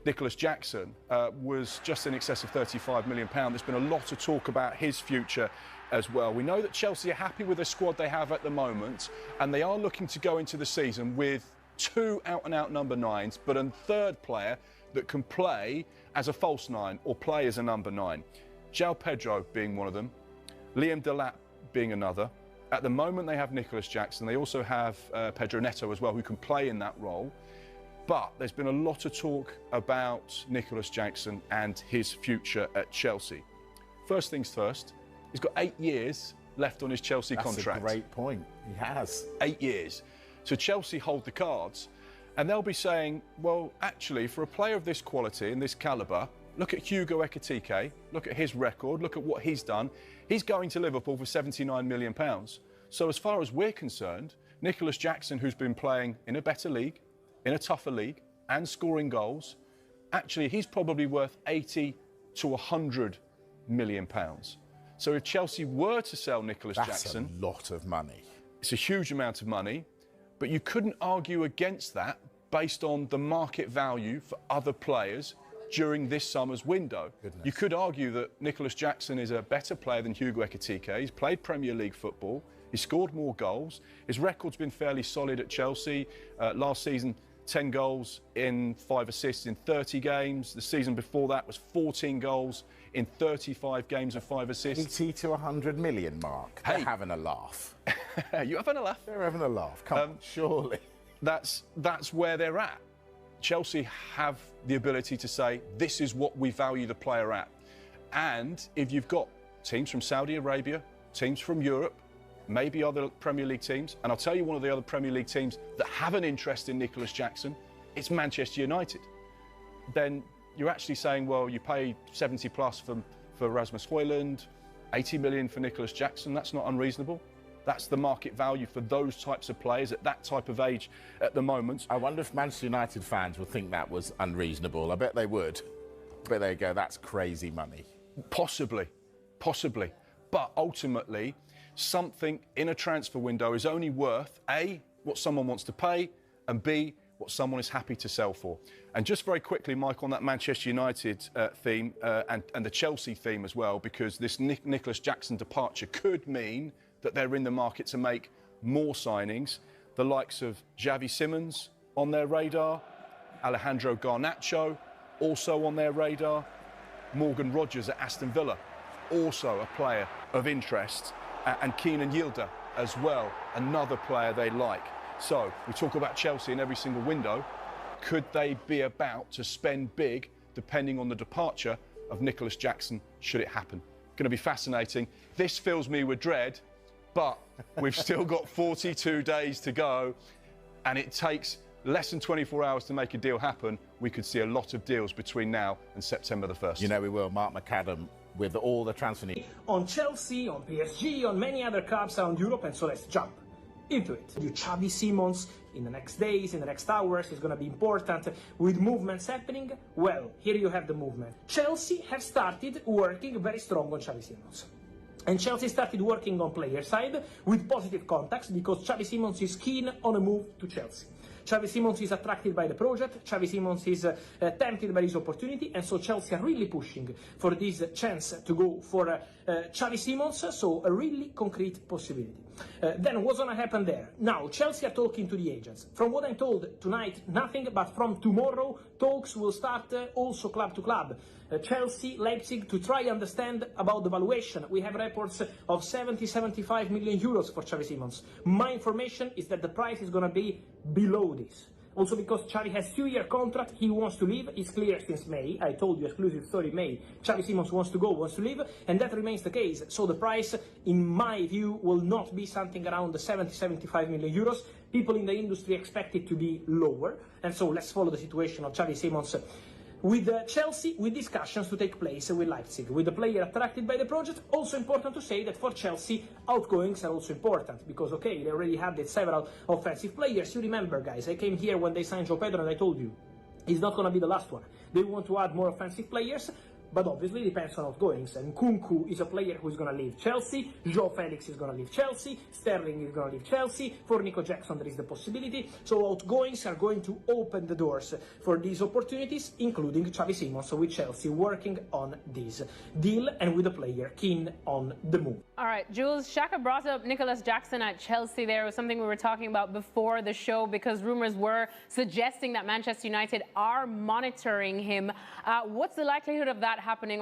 Nicholas Jackson, was just in excess of £35 million. There's been a lot of talk about his future as well. We know that Chelsea are happy with the squad they have at the moment, and they are looking to go into the season with 2 out-and-out number 9s, but a third player that can play as a false 9 or play as a number 9. João Pedro being one of them, Liam Delap being another. At the moment they have Nicholas Jackson. They also have Pedro Neto as well, who can play in that role. But there's been a lot of talk about Nicholas Jackson and his future at Chelsea. First things first, he's got 8 years left on his Chelsea contract. That's a great point. He has. 8 years. So Chelsea hold the cards, and they'll be saying, well, actually, for a player of this quality and this calibre, look at Hugo Ekitike, look at his record, look at what he's done. He's going to Liverpool for £79 million. So as far as we're concerned, Nicholas Jackson, who's been playing in a better league, in a tougher league, and scoring goals, actually, he's probably worth £80 to £100 million. So if Chelsea were to sell Nicholas Jackson... That's a lot of money. It's a huge amount of money, but you couldn't argue against that based on the market value for other players during this summer's window. Goodness. You could argue that Nicholas Jackson is a better player than Hugo Ekitike. He's played Premier League football. He's scored more goals. His record's been fairly solid at Chelsea. Last season, 10 goals in 5 assists in 30 games. The season before that was 14 goals in 35 games and 5 assists. 80 to 100 million, Mark. Hey. They're having a laugh. You having a laugh? They're having a laugh. Come on, surely. That's where they're at. Chelsea have the ability to say, this is what we value the player at. And if you've got teams from Saudi Arabia, teams from Europe, maybe other Premier League teams, and I'll tell you one of the other Premier League teams that have an interest in Nicholas Jackson, it's Manchester United. Then you're actually saying, well, you pay 70 plus for Rasmus Højlund, 80 million for Nicholas Jackson. That's not unreasonable. That's the market value for those types of players at that type of age at the moment. I wonder if Manchester United fans would think that was unreasonable. I bet they would. But there you go, that's crazy money. Possibly. But ultimately, something in a transfer window is only worth A, what someone wants to pay, and B, what someone is happy to sell for. And just very quickly, Mike, on that Manchester United theme and the Chelsea theme as well, because this Nicholas Jackson departure could mean that they're in the market to make more signings. The likes of Xavi Simmons on their radar, Alejandro Garnacho also on their radar, Morgan Rogers at Aston Villa, also a player of interest, and Keenan Yildiz as well, another player they like. So we talk about Chelsea in every single window. Could they be about to spend big depending on the departure of Nicholas Jackson should it happen? Going to be fascinating. This fills me with dread, but we've still got 42 days to go, and it takes less than 24 hours to make a deal happen. We could see a lot of deals between now and September the 1st. You know we will. Mark McAdam with all the transfer news. On Chelsea, on PSG, on many other clubs around Europe, and so let's jump into it. Chavi Simmons in the next days, in the next hours, is going to be important with movements happening. Well, here you have the movement. Chelsea have started working very strong on Chavi Simmons. And Chelsea started working on player side with positive contacts because Chavi Simmons is keen on a move to Chelsea. Chavi Simmons is attracted by the project, Chavi Simmons is tempted by this opportunity, and so Chelsea are really pushing for this chance to go for Chavi Simmons, so a really concrete possibility. Then what's going to happen there? Now, Chelsea are talking to the agents. From what I'm told tonight, nothing, but from tomorrow, talks will start also club to club. Chelsea, Leipzig, to try understand about the valuation. We have reports of 75 million euros for Chavi Simmons. My information is that the price is going to be below this. Also because Xavi has 2-year contract, he wants to leave, it's clear since May. I told you, exclusive story, May. Xavi Simmons wants to go, wants to leave, and that remains the case. So the price, in my view, will not be something around the 75 million euros. People in the industry expect it to be lower, and so let's follow the situation of Xavi Simmons. With Chelsea, with discussions to take place with Leipzig, with the player attracted by the project. Also important to say that for Chelsea, outgoings are also important, because, okay, they already had several offensive players. You remember, guys, I came here when they signed João Pedro and I told you, he's not going to be the last one. They want to add more offensive players. but obviously depends on outgoings. And Nkunku is a player who is going to leave Chelsea, Joe Felix is going to leave Chelsea, Sterling is going to leave Chelsea, for Nico Jackson there is the possibility. So outgoings are going to open the doors for these opportunities, including Chavi Simmons with Chelsea working on this deal and with a player keen on the move. All right, Jules, Shaka brought up Nicholas Jackson at Chelsea there. It was something we were talking about before the show because rumors were suggesting that Manchester United are monitoring him. What's the likelihood of that happening? Or